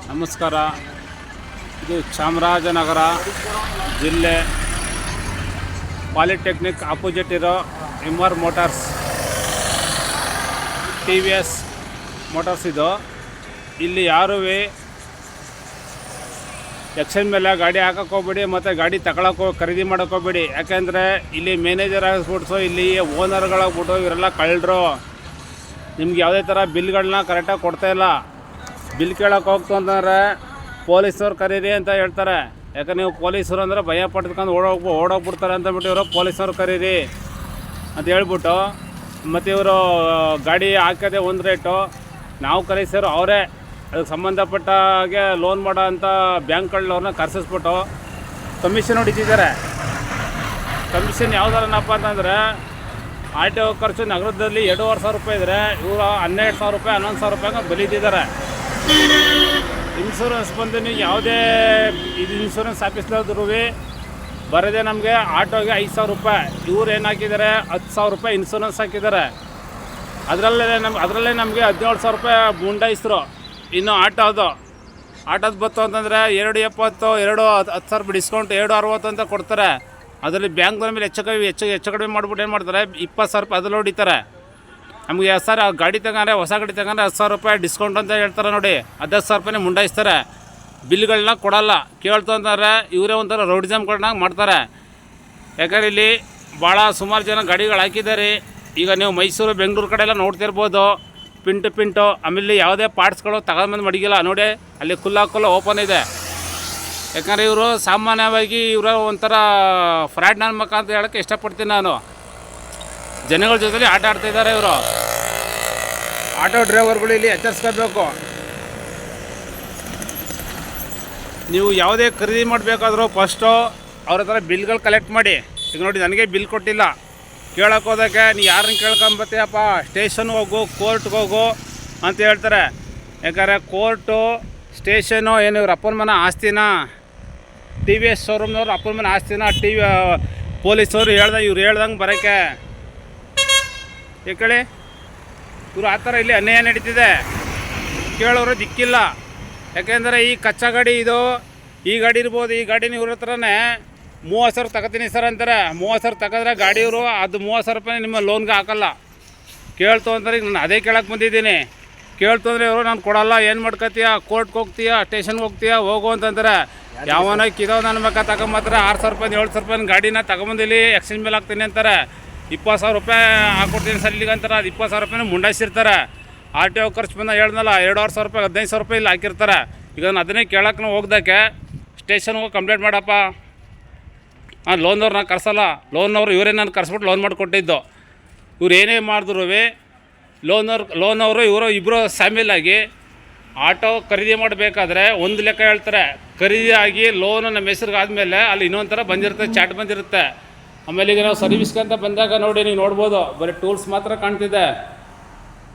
ನಮಸ್ಕಾರ. ಇದು ಚಾಮರಾಜನಗರ ಜಿಲ್ಲೆ ಪಾಲಿಟೆಕ್ನಿಕ್ ಆಪೋಸಿಟ್ ಇರೋ ಎಮ್ಆರ್ ಮೋಟಾರ್ಸ್ TVS ಮೋಟಾರ್ಸ್. ಇದು ಇಲ್ಲಿ ಯಾರೂ ಎಕ್ಷನ್ ಮೇಲೆ ಗಾಡಿ ಹಾಕಕ್ಕೆ ಹೋಗ್ಬೇಡಿ ಮತ್ತು ಗಾಡಿ ಖರೀದಿ ಮಾಡೋಕೆ ಹೋಗ್ಬೇಡಿ. ಯಾಕೆಂದರೆ ಇಲ್ಲಿ ಮ್ಯಾನೇಜರ್ ಆಗಿಸ್ಬಿಟ್ಟು ಇಲ್ಲಿ ಓನರ್ಗಳಾಗ್ಬಿಟ್ಟು ಇವರೆಲ್ಲ ಕಳ್ಳರು. ನಿಮ್ಗೆ ಯಾವುದೇ ಥರ ಬಿಲ್ಗಳನ್ನ ಕರೆಕ್ಟಾಗಿ ಕೊಡ್ತಾಯಿಲ್ಲ. ಬಿಲ್ ಕೇಳೋಕೆ ಹೋಗ್ತು ಅಂತಂದರೆ ಪೊಲೀಸವ್ರು ಕರೀರಿ ಅಂತ ಹೇಳ್ತಾರೆ. ಯಾಕಂದ್ರೆ ನೀವು ಪೊಲೀಸರು ಅಂದರೆ ಭಯ ಪಟ್ಕೊಂಡು ಓಡೋಗ್ಬಿಡ್ತಾರೆ ಅಂತಬಿಟ್ಟು ಇವರು ಪೊಲೀಸವ್ರು ಕರೀರಿ ಅಂತ ಹೇಳ್ಬಿಟ್ಟು, ಮತ್ತು ಇವರು ಗಾಡಿ ಹಾಕೋದೇ ಒಂದು ರೇಟು, ನಾವು ಕರೀಸೋರು ಅವರೇ ಅದಕ್ಕೆ ಸಂಬಂಧಪಟ್ಟ ಹಾಗೆ ಲೋನ್ ಮಾಡೋ ಅಂಥ ಬ್ಯಾಂಕ್ಗಳವ್ರನ್ನ ಕರೆಸಿಸ್ಬಿಟ್ಟು ಕಮಿಷನ್ ಹೊಡಿತಿದ್ದಾರೆ. ಕಮಿಷನ್ ಯಾವುದಾರನಪ್ಪ ಅಂತಂದರೆ RTO ಖರ್ಚು ನಗರದಲ್ಲಿ 2,500 ರೂಪಾಯಿ ಇದ್ದರೆ ಇವರು 12,000 ರೂಪಾಯಿ 11,000 ರೂಪಾಯಿಗೆ ಬಲಿತಿದ್ದಾರೆ. ಇನ್ಶೂರೆನ್ಸ್ ಬಂದು ನೀವು ಯಾವುದೇ ಇದು ಇನ್ಶೂರೆನ್ಸ್ ಆಫೀಸ್ಲಾದ್ರೂ ಬರೋದೇ ನಮಗೆ ಆಟೋಗೆ 5,000 ರೂಪಾಯಿ. ಇವ್ರು ಏನು ಹಾಕಿದ್ದಾರೆ 10,000 ರೂಪಾಯಿ ಇನ್ಶೂರೆನ್ಸ್ ಹಾಕಿದ್ದಾರೆ. ಅದರಲ್ಲೇ ನಮಗೆ 17,000 ರೂಪಾಯಿ ಮುಂಡಾಯಿಸ್ರು. ಇನ್ನು ಆಟೋದು ಬತ್ತು ಅಂತಂದರೆ 2,70 10,000 ರೂಪಾಯಿ ಡಿಸ್ಕೌಂಟ್ 2,60 ಅಂತ ಕೊಡ್ತಾರೆ. ಅದರಲ್ಲಿ ಬ್ಯಾಂಕ್ನ ಮೇಲೆ ಹೆಚ್ಚು ಕಡಿಮೆ ಮಾಡಿಬಿಟ್ಟು ಏನು ಮಾಡ್ತಾರೆ 20,000 ರೂಪಾಯಿ ಅದರಲ್ಲಿ ಹೊಡಿತಾರೆ. ನಮಗೆ ಸರ್ ಗಾಡಿ ತಗೊಂಡ್ರೆ ಹೊಸ ಗಾಡಿ ತಗೊಂಡ್ರೆ 10,000 ರೂಪಾಯಿ ಡಿಸ್ಕೌಂಟ್ ಅಂತ ಹೇಳ್ತಾರೆ ನೋಡಿ. 10,000 ರೂಪಾಯಿನೇ ಮುಂಡಾಯಿಸ್ತಾರೆ. ಬಿಲ್ಗಳನ್ನ ಕೊಡೋಲ್ಲ. ಕೇಳ್ತು ಅಂತಂದರೆ ಇವರೇ ಒಂಥರ ರೌಡಿಸಮ್ಗಳನ್ನ ಮಾಡ್ತಾರೆ. ಯಾಕಂದರೆ ಇಲ್ಲಿ ಭಾಳ ಸುಮಾರು ಜನ ಗಾಡಿಗಳು ಹಾಕಿದ್ದಾರೆ. ಈಗ ನೀವು ಮೈಸೂರು ಬೆಂಗಳೂರು ಕಡೆ ಎಲ್ಲ ನೋಡ್ತಿರ್ಬೋದು, ಪಿಂಟು ಆಮೇಲೆ ಯಾವುದೇ ಪಾರ್ಟ್ಸ್ಗಳು ತಗೊಂಡ್ಬಂದು ಮಡಗಿಲ್ಲ ನೋಡಿ. ಅಲ್ಲಿ ಕುಲ್ಲ ಓಪನ್ ಇದೆ. ಯಾಕಂದರೆ ಇವರು ಸಾಮಾನ್ಯವಾಗಿ ಇವರು ಒಂಥರ ಫ್ರಾಡ್ ನನ್ನ ಮಕ್ಕ ಅಂತ ಹೇಳೋಕ್ಕೆ ಇಷ್ಟಪಡ್ತೀನಿ ನಾನು. ಜನಗಳ ಜೊತೆಲಿ ಆಟ ಆಡ್ತಾಯಿದ್ದಾರೆ ಇವರು. ಆಟೋ ಡ್ರೈವರ್ಗಳು ಇಲ್ಲಿ ಎಚ್ಚರಿಸ್ಕೋಬೇಕು. ನೀವು ಯಾವುದೇ ಖರೀದಿ ಮಾಡಬೇಕಾದ್ರೂ ಫಸ್ಟು ಅವ್ರ ಹತ್ರ ಬಿಲ್ಗಳು ಕಲೆಕ್ಟ್ ಮಾಡಿ. ಈಗ ನೋಡಿ ನನಗೆ ಬಿಲ್ ಕೊಟ್ಟಿಲ್ಲ. ಕೇಳೋಕೆ ಹೋದಕ್ಕೆ ನೀ ಯಾರನ್ನ ಕೇಳ್ಕೊಂಬತ್ತೀಯಪ್ಪ, ಸ್ಟೇಷನ್ಗೆ ಹೋಗು, ಕೋರ್ಟ್ಗೆ ಹೋಗು ಅಂತ ಹೇಳ್ತಾರೆ. ಯಾಕಂದರೆ ಕೋರ್ಟು ಸ್ಟೇಷನು ಏನು ಇವ್ರ ಅಪ್ಪನ ಮನೆ ಆಸ್ತಿನ, TVS ಶೋರೂಮ್ನವ್ರು ಅಪ್ಪನ ಮನೆ ಆಸ್ತಿನ ಪೊಲೀಸವರು ಇವ್ರು ಹೇಳ್ದಂಗೆ ಬರೋಕ್ಕೆ ಏಕಳಿ ಇವರು ಆ ಥರ ಇಲ್ಲಿ ಅನ್ಯಾಯ ನಡೀತಿದೆ. ಕೇಳೋರು ದಿಕ್ಕಿಲ್ಲ. ಯಾಕೆಂದರೆ ಈ ಕಚ್ಚಾ ಗಾಡಿ ಇದು, ಈ ಗಾಡಿ ಇರ್ಬೋದು, ಈ ಗಾಡಿನ ಇವ್ರ ಹತ್ರನೇ 30,000 ತಗೋತೀನಿ ಸರ್ ಅಂತಾರೆ. 30,000 ತಗೊಂಡ್ರೆ ಗಾಡಿಯವರು ಅದು 30,000 ರೂಪಾಯಿ ನಿಮ್ಮ ಲೋನ್ಗೆ ಹಾಕಲ್ಲ. ಕೇಳ್ತು ಅಂತಾರೆ. ಈಗ ನಾನು ಅದೇ ಕೇಳಕ್ಕೆ ಬಂದಿದ್ದೀನಿ. ಕೇಳ್ತು ಅಂದರೆ ಇವರು ನಾನು ಕೊಡಲ್ಲ, ಏನು ಮಾಡ್ಕೊತೀಯ, ಕೋರ್ಟ್ಗೆ ಹೋಗ್ತೀಯ, ಸ್ಟೇಷನ್ಗೆ ಹೋಗ್ತೀಯ, ಹೋಗು ಅಂತಂತಾರೆ. ಯಾವನ ಕಿದೋ ನನ್ನ ಮಕ್ಕ ತಗೊಂಬತ್ರ 6,000 ರೂಪಾಯಿ 7,000 ರೂಪಾಯಿ ಗಾಡಿನ ತಗೊಂಬಂದಿಲ್ಲಿ ಎಕ್ಸ್ಚೇಂಜ್ ಮೇಲೆ ಹಾಕ್ತೀನಿ ಅಂತಾರೆ. 20,000 ರೂಪಾಯಿ ಹಾಕ್ಕೊಡ್ತೀನಿ ಸರ್ ಇಲ್ಲಿಗೆ ಅಂತಾರೆ. ಅದು 20,000 ರೂಪಾಯಿನ ಮುಂಡಾಯಿಸಿರ್ತಾರೆ. RTO ಖರ್ಚು ಬಂದ ಹೇಳ್ದಲ್ಲ 2,500 ರೂಪಾಯಿ 15,000 ರೂಪಾಯಿ ಇಲ್ಲಿ ಹಾಕಿರ್ತಾರೆ. ಈಗ ನಾನು ಅದನ್ನೇ ಕೇಳೋಕೆ ನಾವು ಹೋಗ್ದಕ್ಕೆ ಸ್ಟೇಷನ್ಗೆ ಹೋಗಿ ಕಂಪ್ಲೇಂಟ್ ಮಾಡಪ್ಪ, ಲೋನ್ನವ್ರು ನಾನು ಕರ್ಸಲ್ಲ, ಲೋನ್ನವರು ಇವರೇ ನಾನು ಕರ್ಸ್ಬಿಟ್ಟು ಲೋನ್ ಮಾಡಿಕೊಟ್ಟಿದ್ದು. ಇವ್ರು ಏನೇ ಮಾಡಿದ್ರು ಲೋನವರು ಇವರು ಇಬ್ಬರು ಶಾಮೀಲಾಗಿ ಆಟೋ ಖರೀದಿ ಮಾಡಬೇಕಾದ್ರೆ ಒಂದು ಲೆಕ್ಕ ಹೇಳ್ತಾರೆ. ಖರೀದಿ ಆಗಿ ಲೋನು ನಮ್ಮ ಹೆಸ್ರಿಗೆ ಆದಮೇಲೆ ಅಲ್ಲಿ ಇನ್ನೊಂದು ಥರ ಬಂದಿರುತ್ತೆ, ಚಾಟ್ ಬಂದಿರುತ್ತೆ. ಆಮೇಲೆ ಈಗ ನಾವು ಸರ್ವಿಸ್ಗೆ ಅಂತ ಬಂದಾಗ ನೋಡಿ ನೀವು ನೋಡ್ಬೋದು, ಬರೀ ಟೂಲ್ಸ್ ಮಾತ್ರ ಕಾಣ್ತಿದೆ.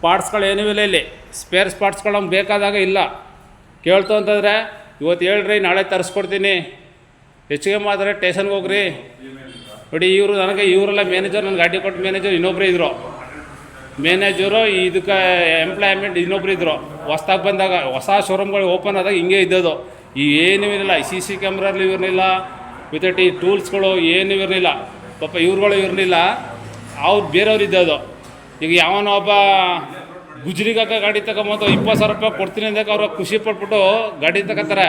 ಪಾರ್ಟ್ಸ್ಗಳು ಏನೂ ಇಲ್ಲ ಇಲ್ಲಿ. ಸ್ಪೇರ್ಸ್ ಪಾರ್ಟ್ಸ್ಗಳು ನಮ್ಗೆ ಬೇಕಾದಾಗ ಇಲ್ಲ. ಕೇಳ್ತು ಅಂತಂದರೆ ಇವತ್ತು ಹೇಳ್ರಿ ನಾಳೆ ತರಿಸ್ಕೊಡ್ತೀನಿ, ಹೆಚ್ಚಿಗೆ ಮಾತ್ರ ಸ್ಟೇಷನ್ಗೆ ಹೋಗ್ರಿ ನೋಡಿ. ಇವರೆಲ್ಲ ಮ್ಯಾನೇಜರ್, ನನ್ನ ಗಾಡಿ ಕೊಟ್ಟು ಮ್ಯಾನೇಜರ್ ಇನ್ನೊಬ್ಬರು ಇದ್ದರು. ಮ್ಯಾನೇಜರು ಇದಕ್ಕೆ ಎಂಪ್ಲಾಯ್ಮೆಂಟ್ ಇನ್ನೊಬ್ರು ಇದ್ದರು. ಹೊಸ್ದಾಗಿ ಬಂದಾಗ ಹೊಸ ಶೋರೂಮ್ಗಳು ಓಪನ್ ಆದಾಗ ಹಿಂಗೆ ಇದ್ದದ್ದು. ಏನೂ ಇರಲಿಲ್ಲ. CC ಕ್ಯಾಮ್ರಲ್ಲಿ ಇರಲಿಲ್ಲ, ವಿತೌಟ್ ಈ ಟೂಲ್ಸ್ಗಳು ಏನೂ ಇರಲಿಲ್ಲ. ಪಾಪ ಇವ್ರುಗಳು ಇರಲಿಲ್ಲ, ಅವ್ರು ಬೇರೆಯವ್ರು ಇದ್ದದ್ದು. ಈಗ ಯಾವನೋ ಒಬ್ಬ ಗುಜ್ರಿಗಾಕ ಗಾಡಿ ತಗೊಂಬಂದು 20,000 ರೂಪಾಯಿ ಕೊಡ್ತೀನಿ ಅಂದಾಗ ಅವ್ರು ಖುಷಿ ಪಟ್ಬಿಟ್ಟು ಗಾಡಿ ತಗೋತಾರೆ.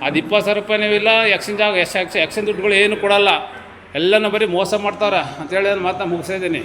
ಅದು 20,000 ರೂಪಾಯಿನೂ ಇಲ್ಲ. ಎಕ್ಸ್ಚೇಂಜ್ ದುಡ್ಡುಗಳು ಏನು ಕೊಡೋಲ್ಲ. ಎಲ್ಲನೂ ಬರೀ ಮೋಸ ಮಾಡ್ತಾರೆ ಅಂತೇಳಿ ನಾನು ಮಾತನ್ನ ಮುಗಿಸಿದ್ದೀನಿ.